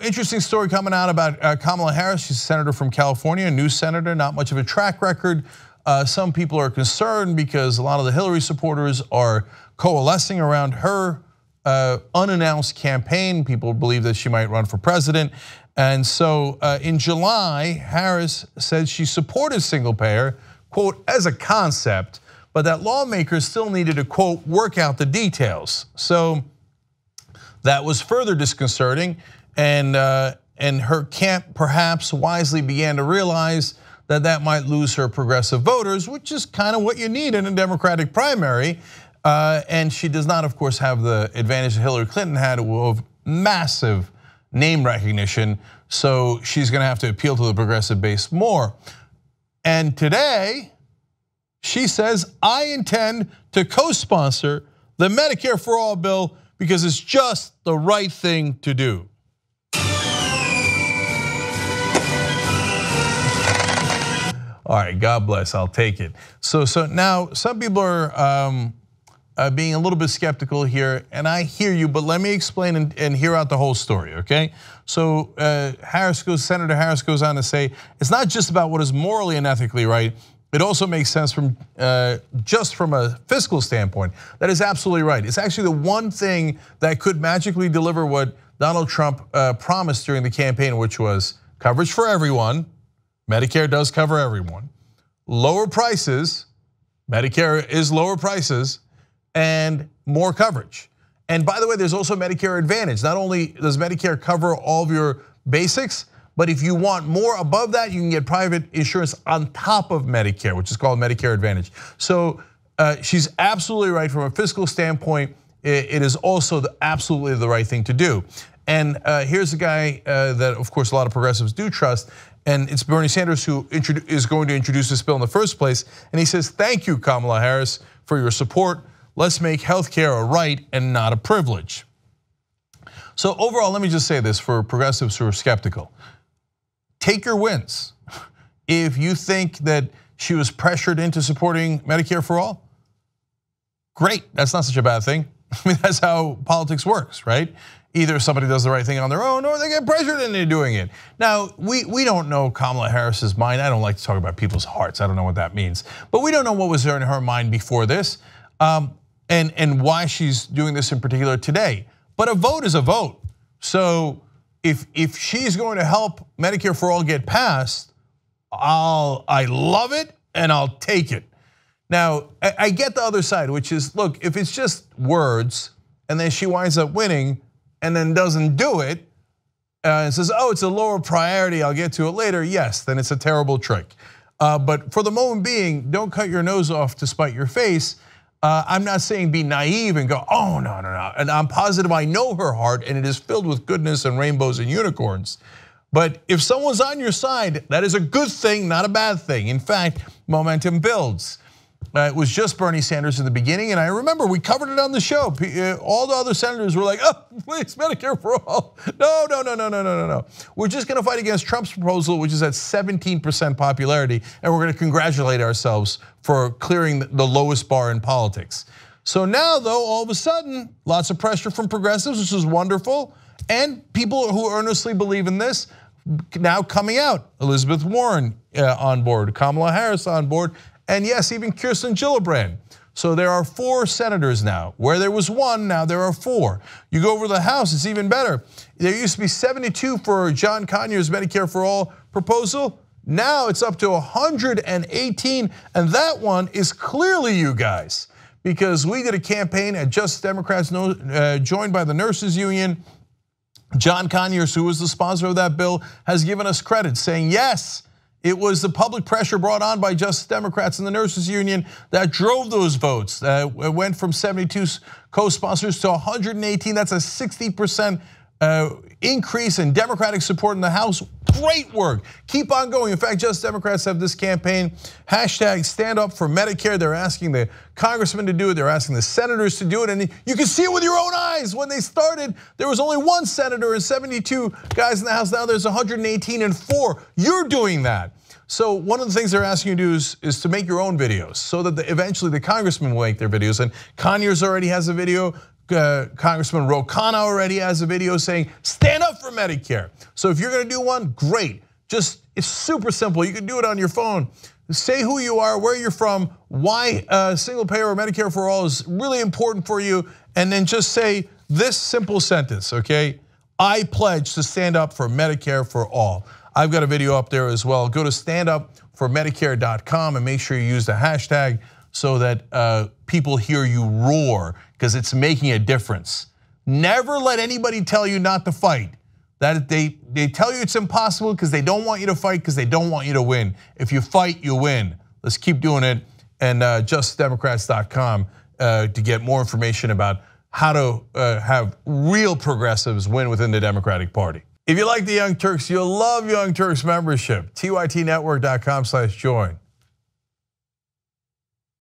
interesting story coming out about Kamala Harris. She's a senator from California, a new senator, not much of a track record. Some people are concerned because a lot of the Hillary supporters are coalescing around her unannounced campaign. People believe that she might run for president. And so in July, Harris said she supported single payer, quote, as a concept, but that lawmakers still needed to, quote, work out the details. So that was further disconcerting, and her camp perhaps wisely began to realize that that might lose her progressive voters, which is kind of what you need in a Democratic primary. And she does not, of course, have the advantage that Hillary Clinton had of massive name recognition, so she's gonna have to appeal to the progressive base more. And today, she says, I intend to co-sponsor the Medicare for All bill because it's just the right thing to do. All right, God bless, I'll take it. So now some people are being a little bit skeptical here, and I hear you, but let me explain and hear out the whole story, okay? So Senator Harris goes on to say, it's not just about what is morally and ethically right, it also makes sense from just from a fiscal standpoint. That is absolutely right. It's actually the one thing that could magically deliver what Donald Trump promised during the campaign, which was coverage for everyone. Medicare does cover everyone. Lower prices, Medicare is lower prices, and more coverage. And by the way, there's also Medicare Advantage. Not only does Medicare cover all of your basics, but if you want more above that, you can get private insurance on top of Medicare, which is called Medicare Advantage. So she's absolutely right from a fiscal standpoint. It is also absolutely the right thing to do. And here's a guy that, of course, a lot of progressives do trust, and it's Bernie Sanders who is going to introduce this bill in the first place. And he says, thank you, Kamala Harris, for your support. Let's make healthcare a right and not a privilege. So overall, let me just say this for progressives who are skeptical. Take your wins. If you think that she was pressured into supporting Medicare for all, great, that's not such a bad thing. I mean, that's how politics works, right? Either somebody does the right thing on their own or they get pressured into doing it. Now, we don't know Kamala Harris's mind. I don't like to talk about people's hearts. I don't know what that means. But we don't know what was in her mind before this and why she's doing this in particular today. But a vote is a vote. So if she's going to help Medicare for all get passed, I love it and I'll take it. Now, I get the other side, which is, look, if it's just words and then she winds up winning and then doesn't do it and says, oh, it's a lower priority, I'll get to it later, yes, then it's a terrible trick. But for the moment being, don't cut your nose off to spite your face. I'm not saying be naive and go, oh, no. And I'm positive I know her heart and it is filled with goodness and rainbows and unicorns. But if someone's on your side, that is a good thing, not a bad thing. In fact, momentum builds. It was just Bernie Sanders in the beginning, and I remember we covered it on the show. All the other senators were like, oh, please, Medicare for all. No. We're just gonna fight against Trump's proposal, which is at 17% popularity, and we're gonna congratulate ourselves for clearing the lowest bar in politics. So now, though, all of a sudden, lots of pressure from progressives, which is wonderful, and people who earnestly believe in this now coming out. Elizabeth Warren on board, Kamala Harris on board, and yes, even Kirsten Gillibrand. So there are 4 senators now. Where there was 1, now there are 4. You go over to the House, it's even better. There used to be 72 for John Conyers' Medicare for All proposal. Now it's up to 118, and that one is clearly you guys. Because we did a campaign at Just Democrats, joined by the nurses union. John Conyers, who was the sponsor of that bill, has given us credit, saying yes, it was the public pressure brought on by Justice Democrats and the nurses union that drove those votes. It went from 72 co-sponsors to 118. That's a 60% increase in Democratic support in the House. Great work. Keep on going. In fact, Justice Democrats have this campaign, #StandUpForMedicare. They're asking the congressmen to do it. They're asking the senators to do it. And you can see it with your own eyes. When they started, there was only 1 senator and 72 guys in the House. Now there's 118 and 4. You're doing that. So one of the things they're asking you to do is to make your own videos so that eventually the congressmen will make their videos. And Conyers already has a video. Congressman Ro Khanna already has a video saying, stand up for Medicare. So if you're gonna do one, great. It's super simple. You can do it on your phone. Say who you are, where you're from, why single payer or Medicare for all is really important for you, and then just say this simple sentence, okay? I pledge to stand up for Medicare for all. I've got a video up there as well. Go to standupformedicare.com and make sure you use the hashtag so that people hear you roar, because it's making a difference. Never let anybody tell you not to fight. That they tell you it's impossible because they don't want you to fight, because they don't want you to win. If you fight, you win. Let's keep doing it. And justdemocrats.com to get more information about how to have real progressives win within the Democratic Party. If you like the Young Turks, you'll love Young Turks membership. tytnetwork.com/join.